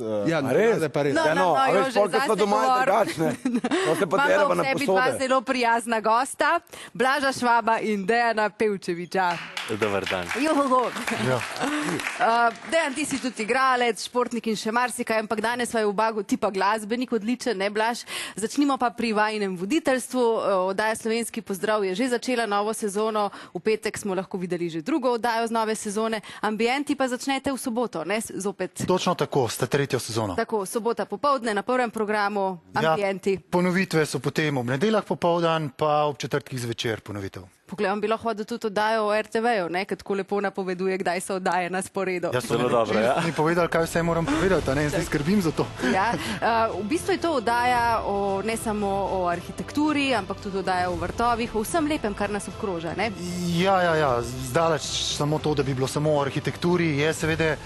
Ja, res? No, a veš, polk so doma in drugačne. To se pa delava na posode. Imamo v sebi dva zelo prijazna gosta, Blaža Švaba in Dejana Pevčeviča. Dobar dan. Dejan, ti si tudi igralec, športnik in še marsikaj, ampak danes sva v Bagu, ti pa glasbenik, odličen, ne Blaž? Začnimo pa pri vajinem voditeljstvu. Oddaja Slovenski pozdrav je že začela novo sezono, v petek smo lahko videli že drugo oddajo z nove sezone. Ambienti pa začnete v soboto, ne? Zopet. Točno tako, ste tretjo sezono. Tako, sobota popoldne na prvem programu, Ambienti. Ja, ponovitve so potem ob nedeljah popoldan, pa ob četrtkih zvečer ponovitev. Poglej, on bi lahko hodil tudi oddajo o RTV-ju, ne, ker tako lepo napoveduje, kdaj so oddaje na sporedu. Ja, zelo dobro, ja. Mi povedali, kaj vse moram povedati, a ne, zdaj skrbim za to. Ja, v bistvu je to oddaja ne samo o arhitekturi, ampak tudi oddaja o vrtovih, o vsem lepem, kar nas obkroža, ne? Ja, zdaleč samo to, da bi bilo samo o arhitekturi, je seveda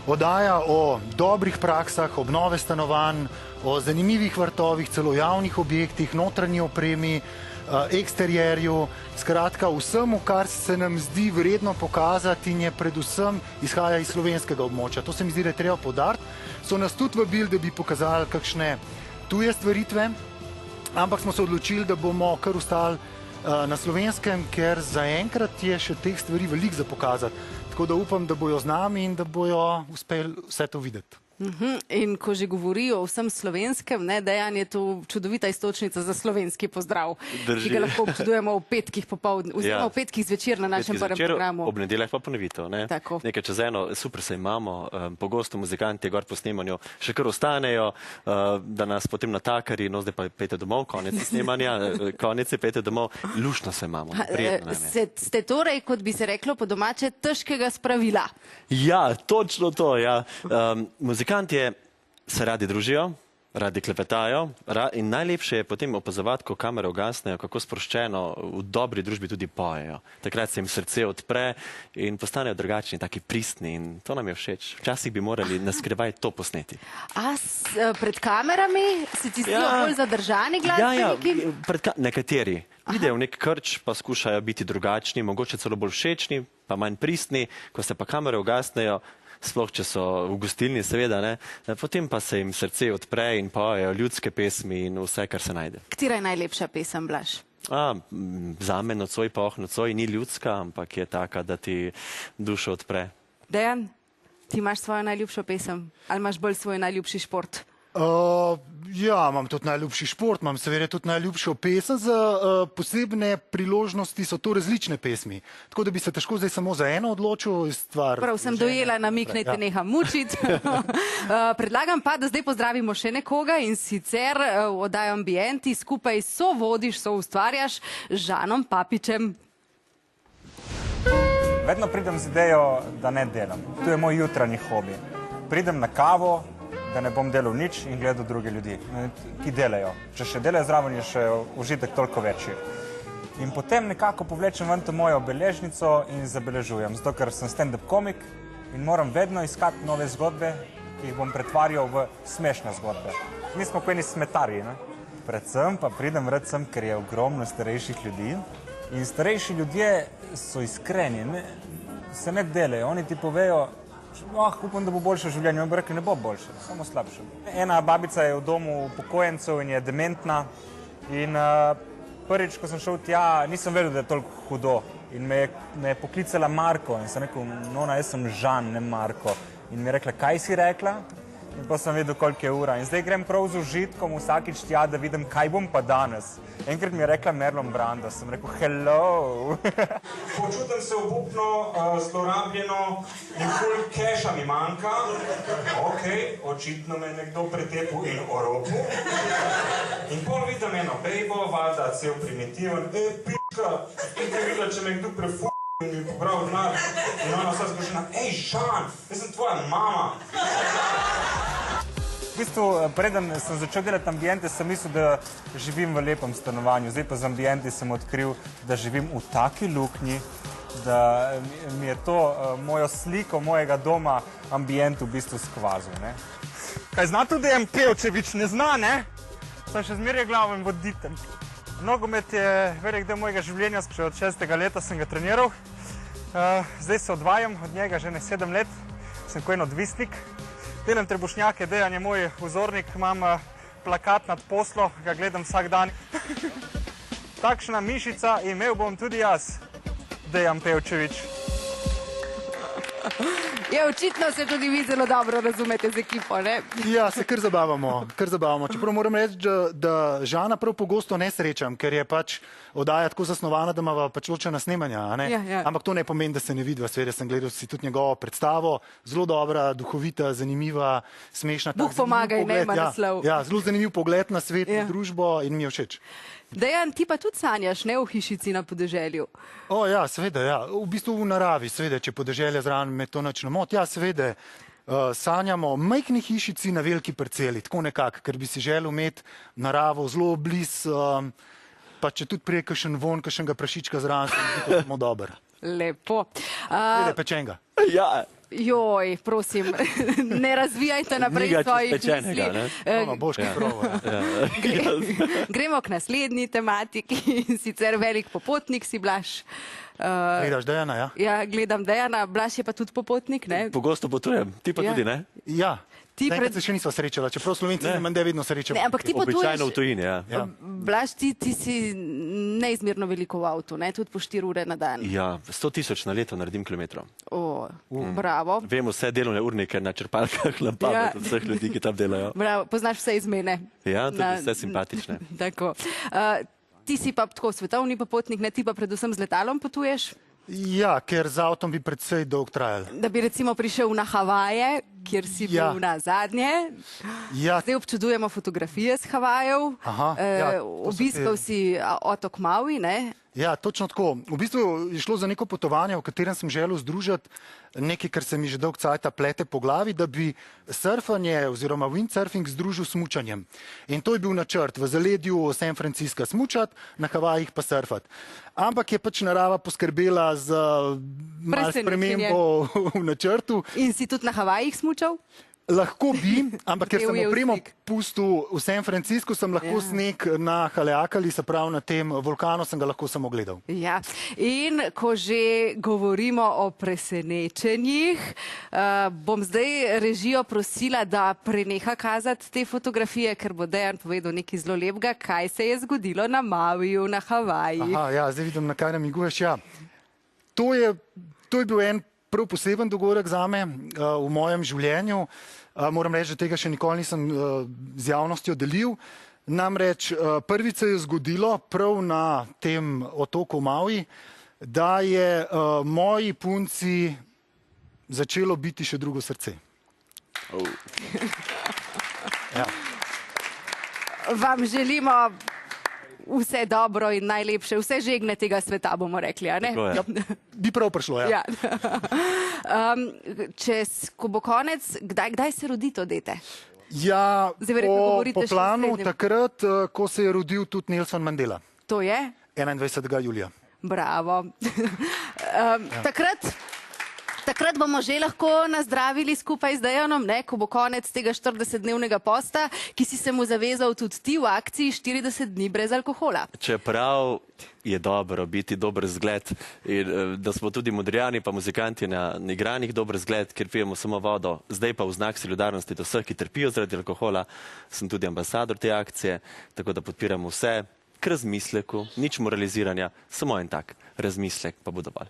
oddaja o dobrih praksah, obnove stanovanj, o zanimivih vrtovih, celo javnih objektih, notranji opremi, eksterjerju, skratka vsemu, kar se nam zdi vredno pokazati in je predvsem izhaja iz slovenskega območja. To se mi zdi, da je treba poudariti. So nas tudi vabili, da bi pokazali kakšne tuje stvaritve, ampak smo se odločili, da bomo kar ostali na slovenskem, ker zaenkrat je še teh stvari veliko za pokazati. Tako da upam, da bojo z nami in da bojo uspeli vse to videti. In ko že govorijo o vsem slovenskem, Dejan, je to čudovita istočnica za slovenski pozdrav, ki ga lahko občudujemo v petkih popoldne, oziroma v petkih zvečer na našem prvem programu. Ob nedeljah pa ponovitev. Nekaj čez eno, super se imamo, pogosto muzikanti gor po snemanju še kar ostanejo, da nas potem natakari, no zdaj pa pejte domov, konec snemanja, konec je pejte domov, luštno se imamo, prijetno nam je. Ste torej, kot bi se reklo po domače, težkega spravila? Ja, točno to, ja. Muzikanti se radi družijo, radi klepetajo in najlepše je potem opazovati, ko kamere ugasnejo, kako sproščeno v dobri družbi tudi pojejo. Takrat se jim srce odpre in postanejo drugačni, taki pristni in to nam je všeč. Včasih bi morali na skrivaj to posneti. A pred kamerami se ti zdijo bolj zadržani glasbeniki? Ja, nekateri. Vidijo nek krč, pa skušajo biti drugačni, mogoče celo bolj všečni, pa manj pristni, ko se pa kamere ugasnejo, sploh če so v gostilni seveda, potem pa se jim srce odpre in pojejo ljudske pesmi in vse, kar se najde. Katera je najlepša pesem, Blaž? Zame Nocoj pa nocoj ni ljudska, ampak je taka, da ti dušo odpre. Dejan, ti imaš svojo najljubšo pesem? Ali imaš bolj svoj najljubši šport? Ja, imam tudi najljubši šport, imam seveda tudi najljubšo pesem. Za posebne priložnosti so to različne pesmi. Tako da bi se težko zdaj samo za eno odločil. Prav sem dojela, namik naj te neham mučiti. Predlagam pa, da zdaj pozdravimo še nekoga in sicer v oddaji Ambienti skupaj sovodiš, soustvarjaš z Žanom Papičem. Vedno pridem z idejo, da ne delam. To je moj jutranji hobi. Pridem na kavo, da ne bom delal nič in gledal druge ljudi, ki delajo. Če še delajo zraven, je še užitek toliko večji. In potem nekako povlečem ven to mojo beležnico in zabeležujem, zato ker sem stand-up komik in moram vedno iskati nove zgodbe, ki jih bom pretvarjal v smešne zgodbe. Mi smo kot eni smetarji, ne? Predvsem pa pridem rad sem, ker je ogromno starejših ljudi in starejši ljudje so iskreni, se ne delajo, oni ti povejo, upam, da bo boljše življenje. On bi rekli, ne bo boljše, samo slabše. Ena babica je v domu upokojencev in je dementna in prvič, ko sem šel tja, nisem vedel, da je toliko hudo in me je poklicala Marko in sem rekel, nona, jaz sem Žan, ne Marko. In mi je rekla, kaj si rekla? In pa sem vedel, koliko je ura. In zdaj grem prav z užitkom vsakič tja, da vidim, kaj bom pa danes. Enkrat mi je rekla Marlon Brando, sem rekel, hello. Počutim se obupno, zlorabljeno in ful keša mi manjka. Ok, očitno me nekdo pretepil in orobil. In pol vidim eno bejbo, valjda cel primitiven, pička, in te videla, če me kdo preful in mi pobral denar. In ona vsa zgošena, Žan, jaz sem tvoja mama. V bistvu, preden sem začel delati Ambiente, sem mislil, da živim v lepem stanovanju. Zdaj pa z Ambienti sem odkril, da živim v taki luknji, da mi je to mojo sliko mojega doma Ambient v bistvu skvazil. Kaj zna tudi Dejan Pevčevič? Ne zna, ne? Sem še zmeraj glaven voditelj. Nogomet je velik del mojega življenja, še od 6. leta sem ga treniral. Zdaj se odvajam od njega že 7 let, sem kot en odvisnik. Delam trebušnjake, Dejan je moj vzornik, imam plakat nad poslo, ga gledam vsak dan. Takšna mišica imel bom tudi jaz, Dejan Pevčevič. Ja, očitno se tudi vi zelo dobro razumete z ekipo, ne? Ja, se kar zabavamo, kar zabavamo. Čeprav moram reči, da Žana prav pogosto ne srečam, ker je pač oddaja tako zasnovana, da imava pač ločena snemanja, a ne? Ja. Ampak to ne pomeni, da se ne vidva. Seveda sem gledal si tudi njegovo predstavo, zelo dobra, duhovita, zanimiva, smešna. Bog pomagaj, ne ima naslov. Ja, zelo zanimiv pogled na svet, na družbo in mi je všeč. Dejan, ti pa tudi sanjaš, ne, v hišici na podeželju? O ja, seveda, ja. V bistvu v naravi, seveda, če podeželje zraven me to nič ne moti. Ja, seveda, sanjamo o majhni hišici na veliki parceli, tako nekako, ker bi si želel imeti naravo zelo blizu, pa če tudi prije kakšen von, kakšnega prašička zraven, se mi zdi to samo dober. Lepo. Seveda, pečenga. Ja, Joj, prosim, ne razvijajte naprej Ni ga svojih čisto pečenega, misli. ne? Boš kaj prav. Gremo k naslednji tematiki, sicer velik popotnik si, Blaž. Gledaš Dejana, ja? Ja, gledam Dejana, Blaž je pa tudi popotnik, ne? pogosto potujem, ti pa Ja. tudi, ne? Ja. Ti Enkrat se še nisva srečala, čeprav Slovenci se menda vedno srečamo. Ne, ampak ti Običajno v potuješ, tujini, ja. Ja. Blaž, ti si neizmerno veliko v avtu, ne? Tudi po 4 ure na dan. Ja, 100 000 na leto naredim kilometrov. O, bravo. Vem vse delovne urnike na črpalkah, na pamet od vseh ljudi, ki tam delajo. Bravo, poznaš vse izmene. Ja, tudi vse simpatične. Tako. Ti si pa tako svetovni popotnik, ne? Ti pa predvsem z letalom potuješ? Ja, ker z avtom bi predvsej dolg trajal. Da bi recimo prišel na Havaje, kjer si Ja. bil na zadnje. Ja, Zdaj občudujemo fotografije z Havajev. Aha, ja, to so Obiskal te- si otok Maui, ne? ja, točno tako. V bistvu je šlo za neko potovanje, v katerem sem želel združiti nekaj, kar se mi že dolg cajta plete po glavi, da bi surfanje oziroma windsurfing združil s smučanjem. In to je bil načrt, v zaledju San Francisca smučati, na Havajih pa surfati. Ampak je pač narava poskrbela za malo Presenečenje. spremembo v načrtu. In si tudi na Havajih smučal? Lahko bi, ampak ker sem Ujel opremo sneg. pustil v San Franciscu, sem lahko sneg na Haleakali, se pravi na tem vulkanu, sem ga lahko samo gledal. Ja, in ko že govorimo o presenečenjih, bom zdaj režijo prosila, da preneha kazati te fotografije, ker bo Dejan povedal nekaj zelo lepega, kaj se je zgodilo na Mauiju, na Havajih. Aha, ja, zdaj vidim, na kaj namiguješ. Ja. To je bil en prav poseben dogodek zame v mojem življenju. Moram reči, da tega še nikoli nisem z javnostjo delil. Namreč prvič se je zgodilo prav na tem otoku Maui, da je moji punci začelo biti še drugo srce. Ja. Vam želimo vse dobro in najlepše, vse žegne tega sveta, bomo rekli, a ne? Tako je. Ja, bi prav prišlo, ja. Ja. Ko bo konec, kdaj se rodi to dete? Ja, Zdaj verjetno govorite po še planu naslednjem. takrat, ko se je rodil tudi Nelson Mandela, To je? 21. julija. Bravo. Takrat bomo že lahko nazdravili skupaj z Dejanom, ne, ko bo konec tega 40-dnevnega posta, ki si se mu zavezal tudi ti v akciji 40 dni brez alkohola. Čeprav je dobro biti dober zgled in da smo tudi modrijani pa muzikanti na igranjih dober zgled, ker pijemo samo vodo. Zdaj pa v znak solidarnosti do vseh, ki trpijo zaradi alkohola, sem tudi ambasador te akcije, tako da podpiramo vse k razmisleku, nič moraliziranja, samo en tak razmislek pa bo dovolj.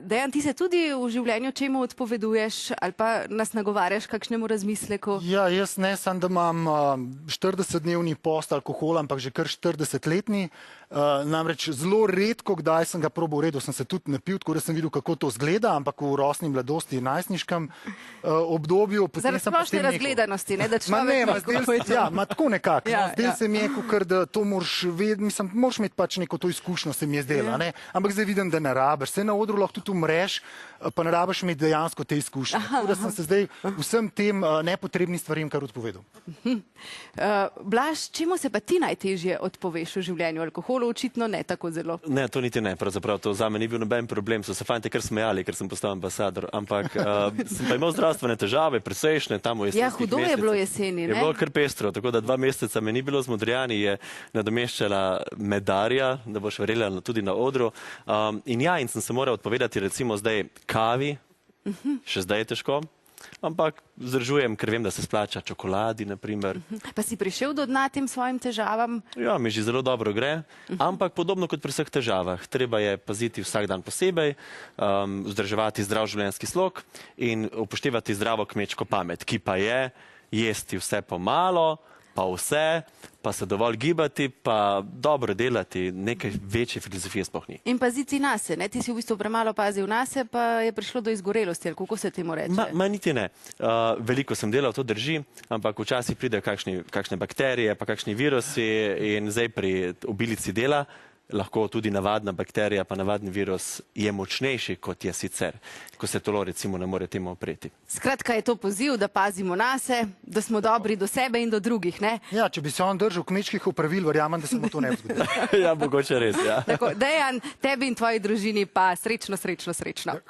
Dejan, ti se tudi v življenju čemu odpoveduješ ali pa nas nagovarjaš kakšnemu razmisleku? Ja, jaz ne sem, da imam 40-dnevni post alkohola, ampak že kar 40-letni. Namreč zelo redko, kdaj sem ga probal, v redu sem se tudi napil, tako da sem videl, kako to zgleda, ampak v rosni mladosti, najstniškem obdobju. Zaradi splošne razgledanosti, ne, da človek... Tako nekako. Ja, Zdaj ja. se mi je, kakor da to moraš vedeti, mislim, moraš imeti pač neko to izkušnjo, se mi je zdela, ne. Ampak zdaj vidim, da ne rabiš. Se na odru lahko tudi umreš, pa ne rabiš imeti dejansko te izkušnje. Tako da sem se zdaj vsem tem nepotrebnim stvarem kar odpovedal. Blaž, čemu se pa ti najtežje odpoveš v življenju? Alkoholu očitno ne tako zelo. Ne, to niti ne, pravzaprav to za me ni bil noben problem, so se fanti kar smejali, ker sem postal ambasador, ampak sem pa imel zdravstvene težave, precejšnje tam v jesenskih Ja, hudo je bilo jeseni, Je ne? bilo kar pestro, tako da 2 meseca me ni bilo z Modrijani, je nadomeščala Medarja, da boš verjela tudi na odru. In sem se moral odpovedati recimo zdaj kavi, še zdaj je težko, ampak vzdržujem, ker vem, da se splača čokoladi, naprimer. Pa si prišel do dna tem svojim težavam? Ja, mi že zelo dobro gre, ampak podobno kot pri vseh težavah. Treba je paziti vsak dan posebej, vzdrževati zdrav življenjski slog in upoštevati zdravo kmečko pamet, ki pa je jesti vse pomalo, pa vse, pa se dovolj gibati, pa dobro delati, nekaj večje filozofije sploh ni. In paziti nase, ne? Ti si v bistvu premalo pazil nase, pa je prišlo do izgorelosti, ali kako se temu reče? Ma niti ne. Veliko sem delal, to drži, ampak včasih pridejo kakšne bakterije, pa kakšni virusi in zdaj pri obilici dela lahko tudi navadna bakterija, pa navadni virus je močnejši, kot je sicer, ko se telo recimo ne more temu opreti. Skratka je to poziv, da pazimo nase, da smo dobri do sebe in do drugih, ne? Ja, če bi se on držal kmečkih opravil, verjamem, da se mu to ne bi zgodilo. Ja, mogoče res, ja. Tako, Dejan, tebi in tvoji družini pa srečno, srečno, srečno.